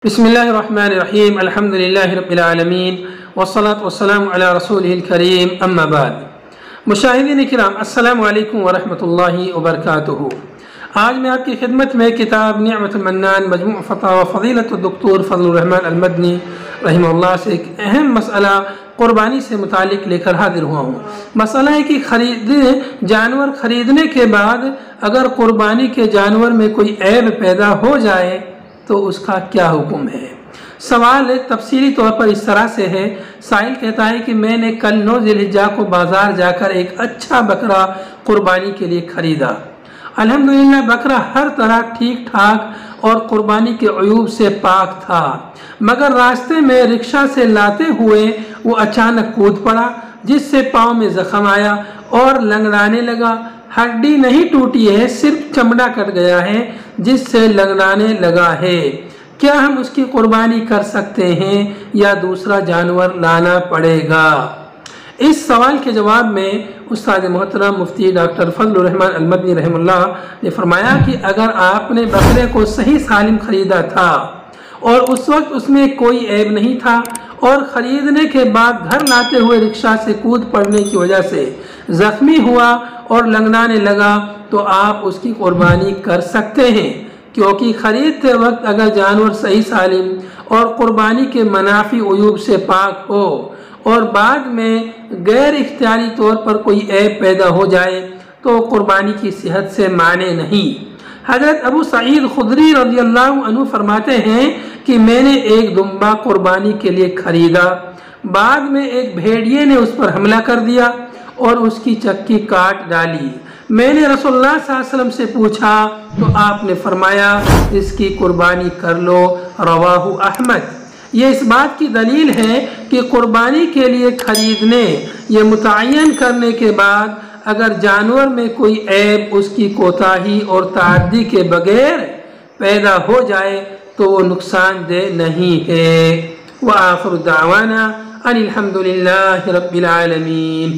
बिस्मिल्लाहिर्रहमानिर्रहीम अल्हम्दुलिल्लाहि रब्बिल आलमीन वस्सलातु वस्सलामु अला रसूलिहिल करीम अम्मा बाद। मुशाहिदीन किराम अस्सलामु अलैकुम व रहमतुल्लाहि व बरकातुहू। आज मैं आपकी खिदमत में किताब निअमतुल मन्नान मजमू फ़तावा फ़ज़ीलतुद दुक्तूर फ़ज़लुर रहमान अल मदनी रहमहुल्लाह से एक अहम मसला क़ुरबानी से मुतालिक लेकर हाजिर हुआ हूँ। मसला है कि जानवर ख़रीदने के बाद अगर क़ुरबानी के जानवर में कोई ऐब पैदा हो जाए तो उसका क्या हुक्म है। सवाल तफसीली तौर पर इस तरह से है। साहिल कहता है कि मैंने कल 9 ज़िलहिज्जा को बाज़ार जाकर एक अच्छा बकरा क़ुरबानी के लिए ख़रीदा। अल्हम्दुलिल्लाह बकरा हर तरह ठीक ठाक और क़ुरबानी के अयूब से पाक था, मगर रास्ते में रिक्शा से लाते हुए वो अचानक कूद पड़ा, जिससे पाँव में ज़ख़म आया और लंगड़ाने लगा। हड्डी नहीं टूटी है, सिर्फ चमड़ा कट गया है जिससे लंगड़ाने लगा है। क्या हम उसकी कुर्बानी कर सकते हैं या दूसरा जानवर लाना पड़ेगा? इस सवाल के जवाब में उस्ताद मोहतरम मुफ्ती डॉक्टर फजलुर रहमान अल मदनी रहमतुल्लाह ने फरमाया कि अगर आपने बकरे को सही सालिम ख़रीदा था और उस वक्त उसमें कोई ऐब नहीं था और ख़रीदने के बाद घर लाते हुए रिक्शा से कूद पड़ने की वजह से ज़ख्मी हुआ और लंगड़ाने लगा, तो आप उसकी कुर्बानी कर सकते हैं, क्योंकि ख़रीदते वक्त अगर जानवर सही सालिम और कुर्बानी के मनाफी उयूब से पाक हो और बाद में गैर इख्तियारी तौर पर कोई ऐब पैदा हो जाए तो कुर्बानी की सेहत से माने नहीं। हज़रत अबू सईद खुदरी रज़ियल्लाहु अन्हु फरमाते हैं कि मैंने एक दुम्बा कुर्बानी के लिए ख़रीदा, बाद में एक भेड़िए ने उस पर हमला कर दिया और उसकी चक्की काट डाली। मैंने रसूलुल्लाह सल्लल्लाहु अलैहि वसल्लम से पूछा तो आपने फरमाया इसकी कुर्बानी कर लो, रवाहु अहमद। ये इस बात की दलील है कि कुर्बानी के लिए ख़रीदने ये मुतय्यन करने के बाद अगर जानवर में कोई ऐब उसकी कोताही और ताअद्दी के बगैर पैदा हो जाए तो वो नुकसानदेह नहीं है। व आखिरु दावाना अनिल हम्दुलिल्लाहि रब्बिल आलमीन।